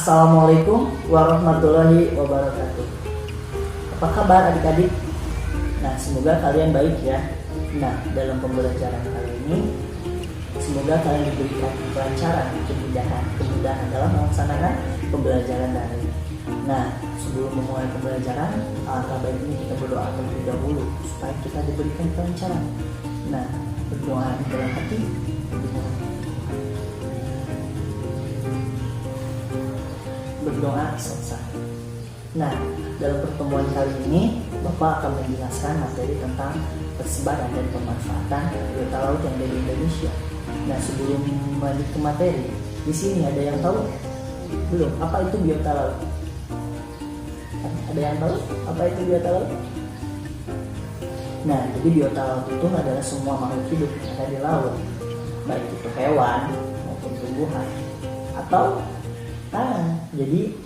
Assalamualaikum warahmatullahi wabarakatuh. Apa kabar adik-adik? Nah, semoga kalian baik ya. Nah, dalam pembelajaran kali ini semoga kalian diberikan kelancaran, kemudahan dalam melaksanakan pembelajaran daring. Nah, sebelum memulai pembelajaran, alangkah baiknya kita berdoa terlebih dahulu supaya kita diberikan kelancaran. Nah, berdoa dalam hati, berdoa selesai. Nah, dalam pertemuan kali ini Bapak akan menjelaskan materi tentang persebaran dan pemanfaatan biota laut yang ada di Indonesia. Nah, sebelum lanjut ke materi, di sini ada yang tahu belum apa itu biota laut? Ada yang tahu apa itu biota laut? Nah, jadi biota laut itu adalah semua makhluk hidup yang ada di laut, baik itu hewan maupun tumbuhan atau tanah. Jadi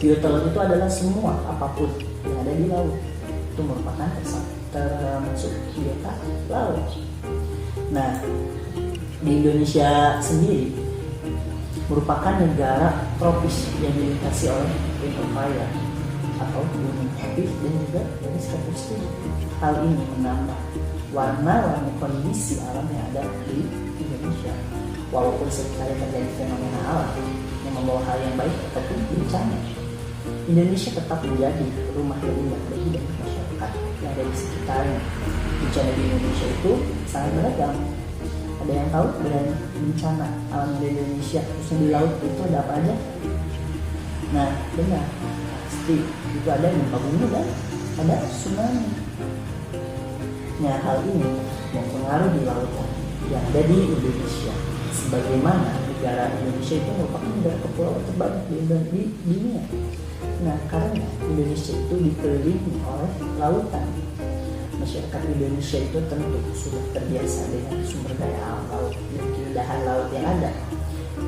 biota laut itu adalah semua apapun yang ada di laut itu merupakan termasuk biota laut. Nah, di Indonesia sendiri merupakan negara tropis yang dilintasi oleh ring of fire atau gunung api dan juga jenis katulistiwa. Hal ini menambah warna-warni kondisi alam yang ada di Indonesia. Walaupun seringkali terjadi fenomena alam yang membawa hal yang baik ataupun bencana, Indonesia tetap menjadi rumah yang indah bagi masyarakat yang ada di sekitarnya. Bencana di Indonesia itu sangat beragam. Ada yang tahu dengan bencana alam di Indonesia, khususnya di laut itu ada apa aja? Nah, benar, pasti itu ada gempa bumi dan ada tsunami. Nah, hal ini mempengaruhi lautan yang ada di Indonesia. Sebagaimana negara Indonesia itu merupakan negara kepulauan terbanyak di dunia. Nah, karena Indonesia itu dikelilingi oleh lautan, masyarakat Indonesia itu tentu sudah terbiasa dengan sumber daya alam laut dan keindahan laut yang ada.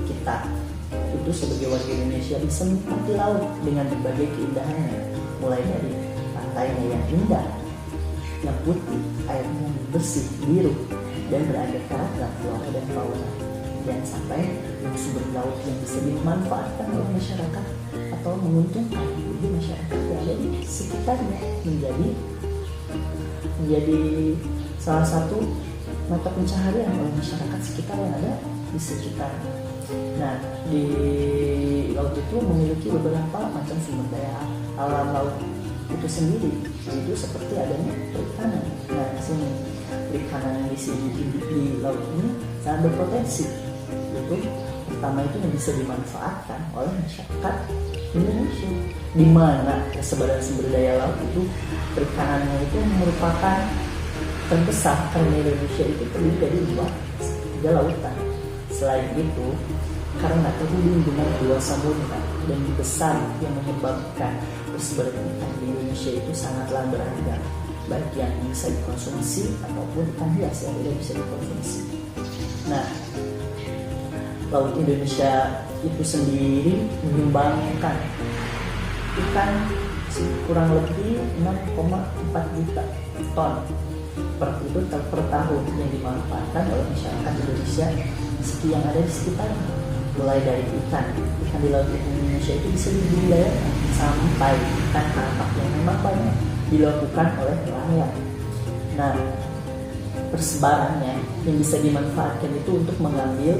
Kita itu sebagai warga Indonesia bisa menikmati laut dengan berbagai keindahannya, mulai dari pantainya yang indah, yang putih, airnya yang bersih, biru, dan beraneka ragam flora dan fauna, dan sampai sumber laut yang bisa dimanfaatkan oleh masyarakat atau menguntungkan bagi masyarakat yang ada di sekitarnya menjadi salah satu mata pencaharian oleh masyarakat sekitar yang ada di sekitarnya. Nah, di laut itu memiliki beberapa macam sumber daya alam laut itu sendiri, itu seperti adanya perikanan. Nah, di sini perikanan yang di laut ini sangat berpotensi. Itu pertama itu yang bisa dimanfaatkan oleh masyarakat Indonesia, di mana kesebaran sumber daya laut itu perikanannya itu merupakan terbesar karena Indonesia itu terdiri dari 3 lautan. Selain itu, karena terhubung dengan 2 samudra dan besar yang menyebabkan persebaran ikan di Indonesia itu sangatlah beragam, baik yang bisa dikonsumsi ataupun ikan hias yang tidak bisa dikonsumsi. Nah, laut Indonesia itu sendiri menyumbangkan ikan kurang lebih 6,4 juta ton per tahun yang dimanfaatkan oleh masyarakat Indonesia yang ada di sekitarnya. Mulai dari ikan di laut Indonesia itu bisa dibudidayakan sampai ikan kakap yang memang banyak dilakukan oleh nelayan. Nah, persebarannya yang bisa dimanfaatkan itu untuk mengambil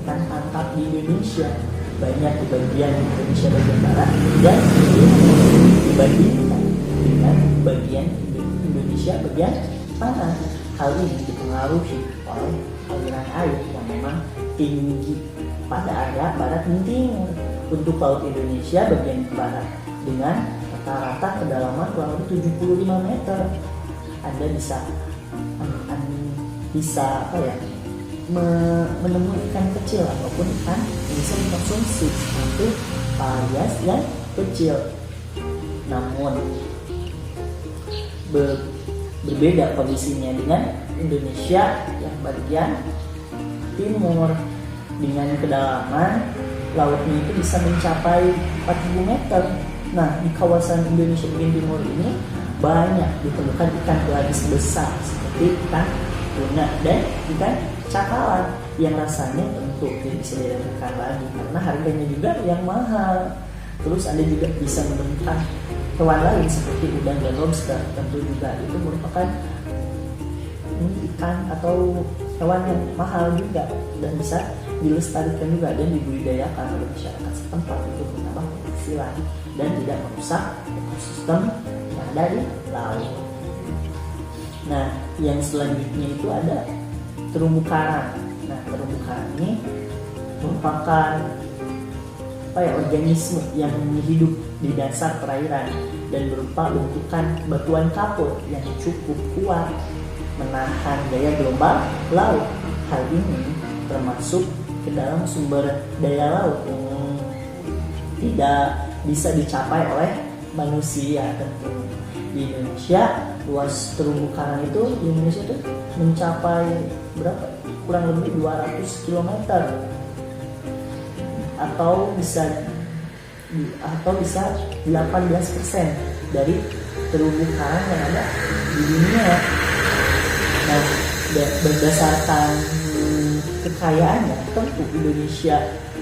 ikan tangkap di Indonesia banyak di bagian Indonesia bagian barat dan dibandingkan dengan bagian Indonesia bagian tengah. Hal ini dipengaruhi oleh aliran air yang memang tinggi pada area barat dan timur. Untuk laut Indonesia bagian barat dengan rata-rata kedalaman kurang lebih 75 meter, Anda bisa menemui ikan kecil ataupun ikan yang bisa dikonsumsi seperti parias yang kecil. Namun berbeda kondisinya dengan Indonesia yang bagian timur, dengan kedalaman lautnya itu bisa mencapai 4000 meter. Nah, di kawasan Indonesia bagian timur ini banyak ditemukan ikan pelagis besar seperti ikan tuna dan ikan cakalang yang rasanya tentu tidak bisa diragukan lagi karena harganya juga yang mahal. Terus Anda juga bisa menemukan hewan lain seperti udang dan lobster, tentu juga itu merupakan ikan atau hewan yang mahal juga dan bisa dilestarikan juga dan dibudidayakan oleh masyarakat setempat untuk menambah penghasilan dan tidak merusak ekosistem yang ada di laut. Nah, yang selanjutnya itu ada terumbu karang. Nah, terumbu karang ini merupakan organisme yang hidup di dasar perairan dan berupa bentukan batuan kapur yang cukup kuat menahan gaya gelombang laut. Hal ini termasuk ke dalam sumber daya laut yang tidak bisa dicapai oleh manusia tentunya. Di Indonesia luas terumbu karang itu di Indonesia itu mencapai berapa? Kurang lebih 200 km atau bisa 18% dari terumbu karang yang ada di dunia. Nah, berdasarkan kekayaannya, tentu Indonesia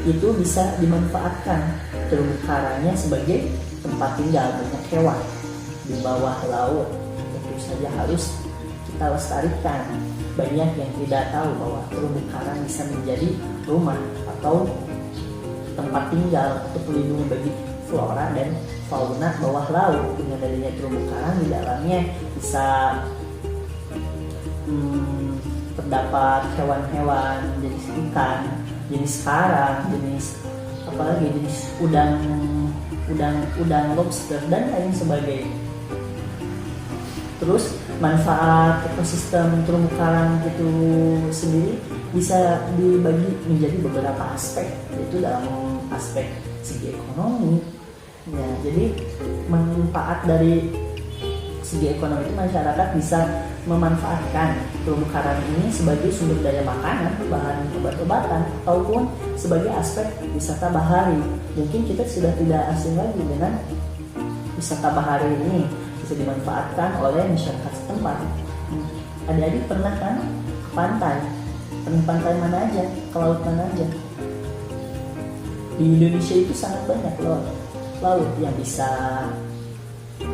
itu bisa dimanfaatkan terumbu karangnya sebagai tempat tinggal banyak hewan di bawah laut. Tentu saja harus kita lestarikan. Banyak yang tidak tahu bahwa terumbu karang bisa menjadi rumah atau tempat tinggal atau pelindung bagi flora dan fauna bawah laut. Dengan adanya terumbu karang di dalamnya bisa terdapat hewan-hewan jenis ikan, jenis karang, jenis apalagi jenis udang lobster dan lain sebagainya. Terus manfaat ekosistem terumbu karang itu sendiri bisa dibagi menjadi beberapa aspek, yaitu dalam aspek segi ekonomi. Ya, jadi manfaat dari segi ekonomi itu masyarakat bisa memanfaatkan terumbu karang ini sebagai sumber daya makanan, bahan obat-obatan, ataupun sebagai aspek wisata bahari. Mungkin kita sudah tidak asing lagi dengan wisata bahari ini bisa dimanfaatkan oleh masyarakat setempat. Adik-adik pernah kan ke pantai? Pernah pantai mana aja? Ke laut mana aja? Di Indonesia itu sangat banyak laut yang bisa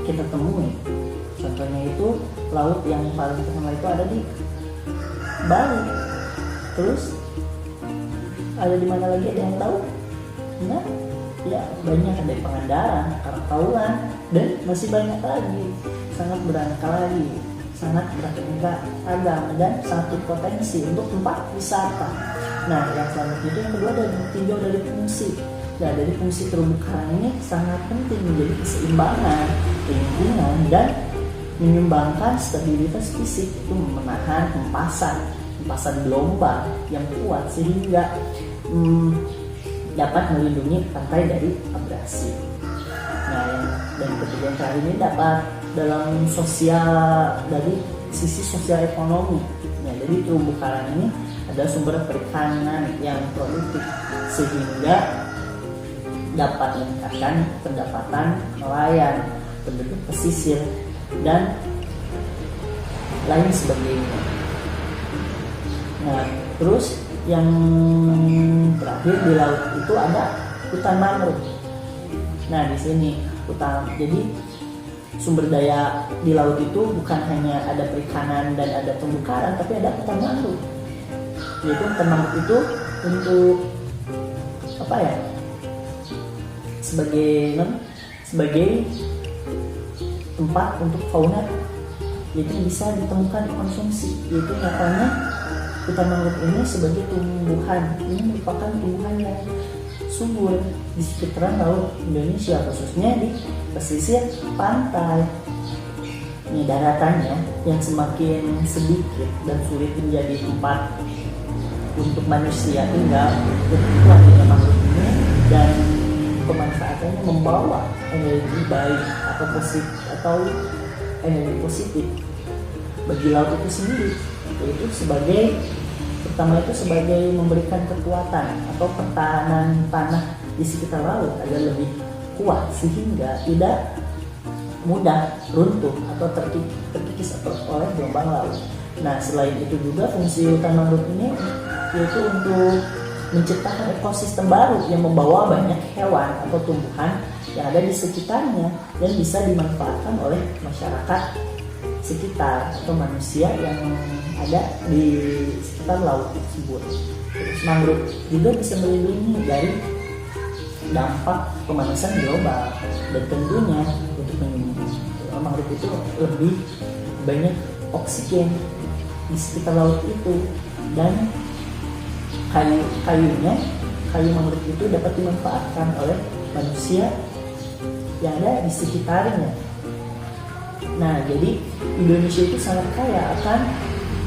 kita temui. Contohnya itu laut yang paling terkenal itu ada di Bali. Terus ada di mana lagi, ada yang tahu? Nah, ya banyak, ada di Pangandaran, Karakaulan, dan masih banyak lagi. Sangat beraneka lagi, sangat beraneka agam dan satu potensi untuk tempat wisata. Nah, yang selanjutnya itu yang kedua ada tinjau dari fungsi. Nah, dari fungsi terumbu karang ini sangat penting menjadi keseimbangan lingkungan dan menyumbangkan stabilitas fisik, itu menahan hempasan gelombang yang kuat sehingga dapat melindungi pantai dari abrasi. Nah, dan ketiga yang terakhir ini dapat dalam sosial, dari sisi sosial ekonomi. Nah, jadi terumbu karang ini adalah sumber perikanan yang produktif sehingga dapat meningkatkan pendapatan nelayan, penduduk pesisir, dan lain sebagainya. Nah, terus yang terakhir di laut itu ada hutan mangrove. Nah, di sini hutan, jadi sumber daya di laut itu bukan hanya ada perikanan dan ada terumbu karang, tapi ada hutan mangrove. Yaitu hutan mangrove itu untuk apa ya? Sebagai tempat untuk fauna, yaitu bisa ditemukan dikonsumsi. Yaitu nyatanya hutan mangrove ini sebagai tumbuhan, ini merupakan tumbuhan yang subur di sekitaran laut Indonesia, khususnya di pesisir pantai. Ini daratannya yang semakin sedikit dan sulit menjadi tempat untuk manusia tinggal, begitu adanya mangrove ini, dan pemanfaatannya membawa energi baik atau energi positif bagi laut itu sendiri, yaitu pertama itu sebagai memberikan kekuatan atau pertahanan tanah di sekitar laut agar lebih kuat sehingga tidak mudah runtuh atau terkikis oleh gelombang laut. Nah, selain itu juga fungsi hutan mangrove ini yaitu untuk menciptakan ekosistem baru yang membawa banyak hewan atau tumbuhan yang ada di sekitarnya dan bisa dimanfaatkan oleh masyarakat sekitar atau manusia yang ada di sekitar laut tersebut. Terus mangrove juga bisa melindungi dari dampak pemanasan global, dan tentunya untuk melindungi mangrove itu lebih banyak oksigen di sekitar laut itu, dan kayu mangrove itu dapat dimanfaatkan oleh manusia yang ada di sekitarnya. Nah, jadi Indonesia itu sangat kaya akan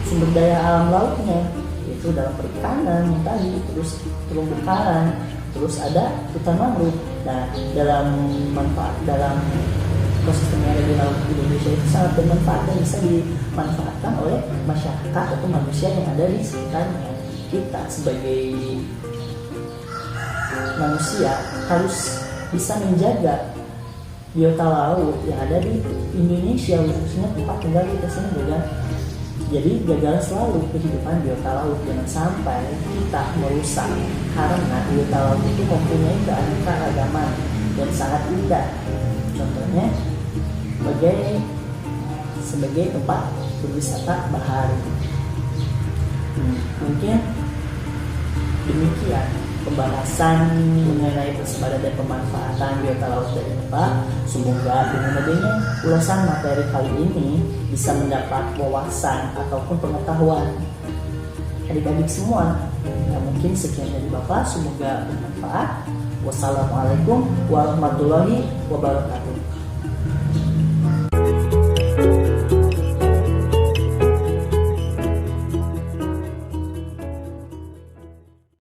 sumber daya alam lautnya, yaitu dalam perikanan yang tadi, terus terumbu karang, terus ada hutan mangrove. Nah, dalam ekosistem yang ada di laut Indonesia itu sangat bermanfaat dan bisa dimanfaatkan oleh masyarakat atau manusia yang ada di sekitarnya. Kita sebagai manusia harus bisa menjaga biota laut yang ada di Indonesia, khususnya tempat tinggal kita sendiri. Jadi jagalah selalu kehidupan biota laut, jangan sampai kita merusak, karena biota laut itu mempunyai keanekaragaman dan sangat indah. Contohnya sebagai tempat berwisata bahari. Mungkin demikian pembahasan mengenai persebaran dan pemanfaatan biota laut dari Bapak. Semoga dengan adanya ulasan materi kali ini bisa mendapat wawasan ataupun pengetahuan adik-adik semua. Nah, mungkin sekian dari Bapak, semoga bermanfaat. Wassalamualaikum warahmatullahi wabarakatuh.